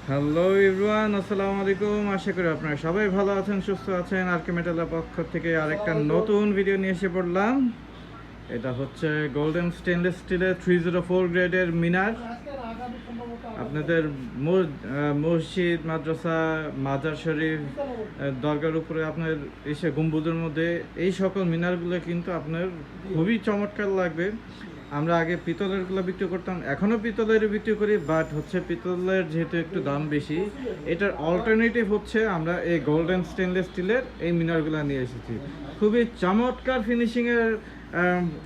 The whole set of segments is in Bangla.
হ্যালো এভরিওয়ান, আসসালামু আলাইকুম। আশা করি আপনারা সবাই ভালো আছেন, সুস্থ আছেন। আর কে মেটালের পক্ষ থেকে আরেকটা নতুন ভিডিও নিয়ে এসে পড়লাম। এটা হচ্ছে গোল্ডেন স্টেনলেস স্টিলের 304 গ্রেডের মিনার। আপনাদের মসজিদ, মাদ্রাসা, মাজার শরীফ, দরগার উপরে আপনার এসে গম্বুজের মধ্যে এই সকল মিনারগুলো কিন্তু আপনার খুবই চমৎকার লাগবে। আমরা আগে পিতলেরগুলো বিক্রি করতাম, এখনও পিতলের বিক্রি করি, বাট হচ্ছে পিতলের যেহেতু একটু দাম বেশি, এটার অল্টারনেটিভ হচ্ছে আমরা এই গোল্ডেন স্টেনলেস স্টিলের এই মিনারগুলো নিয়ে এসেছি। খুবই চমৎকার ফিনিশিংয়ের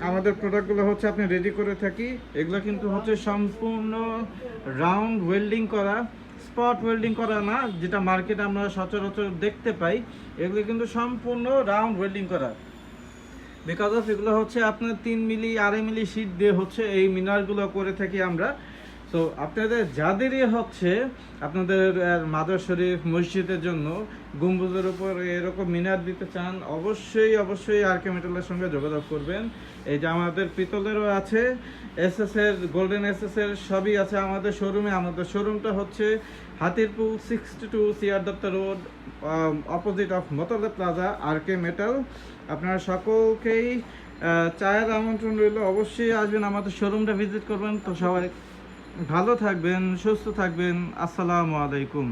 আমাদের প্রোডাক্টগুলো হচ্ছে আপনি রেডি করে থাকি। এগুলো কিন্তু হচ্ছে সম্পূর্ণ রাউন্ড ওয়েল্ডিং করা, স্পট ওয়েল্ডিং করা না, যেটা মার্কেটে আমরা সচরাচর দেখতে পাই। এগুলো কিন্তু সম্পূর্ণ রাউন্ড ওয়েল্ডিং করা। বিকজ অফ এগুলো হচ্ছে আপনার 3 মিলি 2.5 মিলি শীট দিয়ে হচ্ছে এই মিনারগুলো করে থাকি আমরা। সো আপনাদের যাদেরই হচ্ছে আপনাদের মাদার শরীফ মসজিদের জন্য গম্বুজের উপর এরকম মিনার দিতে চান, অবশ্যই আর কে মেটালের সঙ্গে যোগাযোগ করবেন। এই যে আমাদের পিতলেরও আছে, এসএসের গোল্ডেন এসএসের সবই আছে আমাদের শোরুমে। আমাদের শোরুমটা হচ্ছে Hatirpool 62 CR Datta Road, opposite of Motaleb Plaza, R K Metal. আপনারা সকলকেই চায়ের আমন্ত্রণ রইল, অবশ্যই আসবেন, আমাদের শোরুমটা ভিজিট করবেন। তো সবাই ভালো থাকবেন, সুস্থ থাকবেন। আসসালামু আলাইকুম।